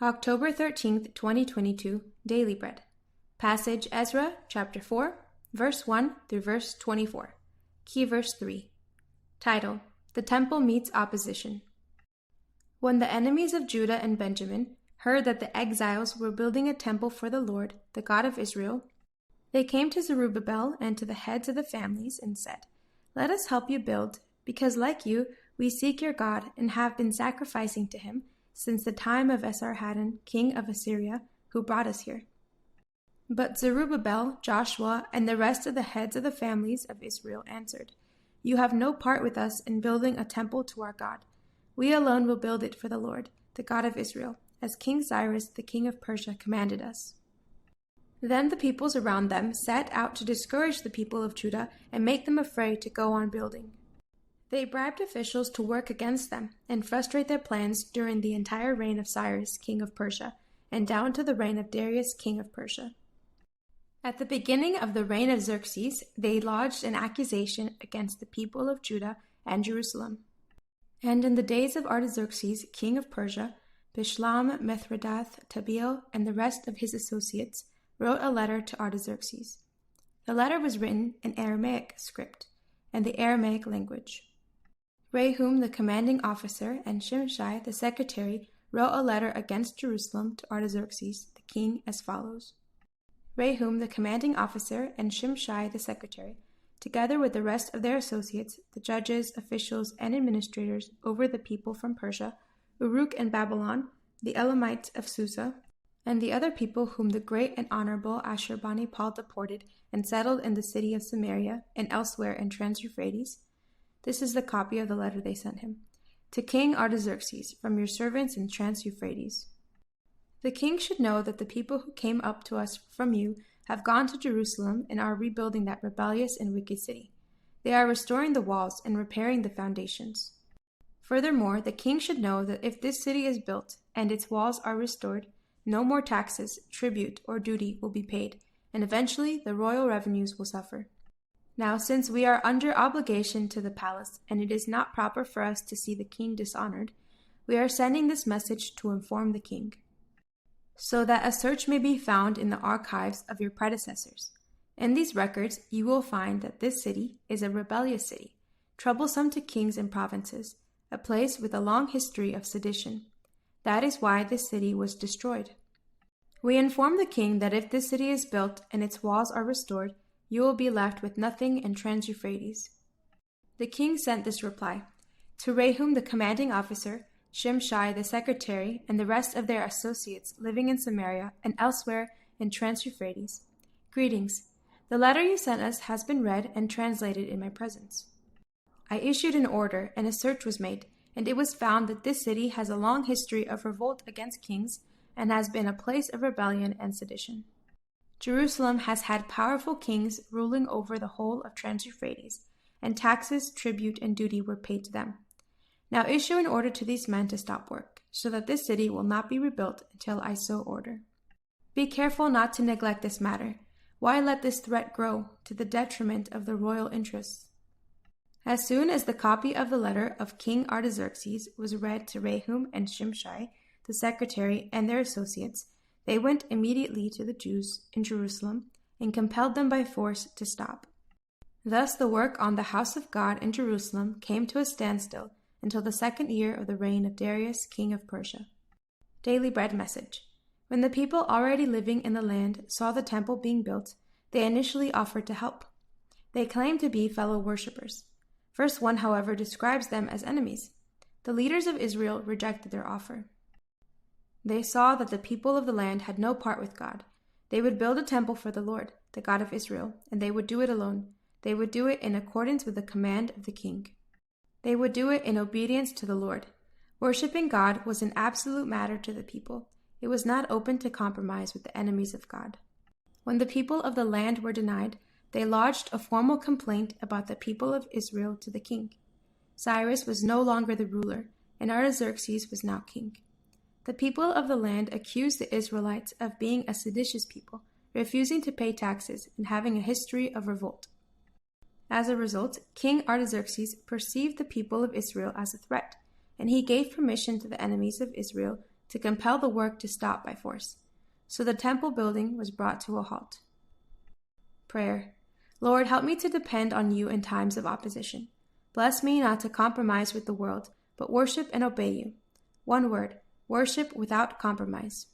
October 13th, 2022, Daily Bread. Passage Ezra, chapter 4, verse 1 through verse 24. Key verse 3. Title: The Temple Meets Opposition. When the enemies of Judah and Benjamin heard that the exiles were building a temple for the Lord, the God of Israel, they came to Zerubbabel and to the heads of the families and said, "Let us help you build, because like you, we seek your God and have been sacrificing to him since the time of Esarhaddon, king of Assyria, who brought us here." But Zerubbabel, Joshua, and the rest of the heads of the families of Israel answered, "You have no part with us in building a temple to our God. We alone will build it for the Lord, the God of Israel, as King Cyrus, the king of Persia, commanded us." Then the peoples around them set out to discourage the people of Judah and make them afraid to go on building. They bribed officials to work against them and frustrate their plans during the entire reign of Cyrus, king of Persia, and down to the reign of Darius, king of Persia. At the beginning of the reign of Xerxes, they lodged an accusation against the people of Judah and Jerusalem. And in the days of Artaxerxes, king of Persia, Bishlam, Mithridath, Tabeel, and the rest of his associates wrote a letter to Artaxerxes. The letter was written in Aramaic script and the Aramaic language. Rehum, the commanding officer, and Shimshai, the secretary, wrote a letter against Jerusalem to Artaxerxes, the king, as follows. Rehum, the commanding officer, and Shimshai, the secretary, together with the rest of their associates, the judges, officials, and administrators over the people from Persia, Uruk and Babylon, the Elamites of Susa, and the other people whom the great and honorable Ashurbanipal deported and settled in the city of Samaria and elsewhere in Trans-Euphrates. This is the copy of the letter they sent him. To King Artaxerxes, from your servants in Trans-Euphrates. The king should know that the people who came up to us from you have gone to Jerusalem and are rebuilding that rebellious and wicked city. They are restoring the walls and repairing the foundations. Furthermore, the king should know that if this city is built and its walls are restored, no more taxes, tribute, or duty will be paid, and eventually the royal revenues will suffer. Now, since we are under obligation to the palace, and it is not proper for us to see the king dishonored, we are sending this message to inform the king, so that a search may be found in the archives of your predecessors. In these records, you will find that this city is a rebellious city, troublesome to kings and provinces, a place with a long history of sedition. That is why this city was destroyed. We inform the king that if this city is built and its walls are restored, you will be left with nothing in Trans-Euphrates. The king sent this reply to Rehum, the commanding officer, Shimshai, the secretary, and the rest of their associates living in Samaria and elsewhere in Trans-Euphrates. Greetings. The letter you sent us has been read and translated in my presence. I issued an order, and a search was made, and it was found that this city has a long history of revolt against kings and has been a place of rebellion and sedition. Jerusalem has had powerful kings ruling over the whole of Trans-Euphrates, and taxes, tribute, and duty were paid to them. Now issue an order to these men to stop work, so that this city will not be rebuilt until I so order. Be careful not to neglect this matter. Why let this threat grow to the detriment of the royal interests? As soon as the copy of the letter of King Artaxerxes was read to Rehum and Shimshai, the secretary, and their associates, they went immediately to the Jews in Jerusalem and compelled them by force to stop. Thus the work on the house of God in Jerusalem came to a standstill until the second year of the reign of Darius, king of Persia. Daily Bread Message. When the people already living in the land saw the temple being built, they initially offered to help. They claimed to be fellow worshippers. Verse 1, however, describes them as enemies. The leaders of Israel rejected their offer. They saw that the people of the land had no part with God. They would build a temple for the Lord, the God of Israel, and they would do it alone. They would do it in accordance with the command of the king. They would do it in obedience to the Lord. Worshipping God was an absolute matter to the people. It was not open to compromise with the enemies of God. When the people of the land were denied, they lodged a formal complaint about the people of Israel to the king. Cyrus was no longer the ruler, and Artaxerxes was now king. The people of the land accused the Israelites of being a seditious people, refusing to pay taxes and having a history of revolt. As a result, King Artaxerxes perceived the people of Israel as a threat, and he gave permission to the enemies of Israel to compel the work to stop by force. So the temple building was brought to a halt. Prayer. Lord, help me to depend on you in times of opposition. Bless me not to compromise with the world, but worship and obey you. One word, worship without compromise.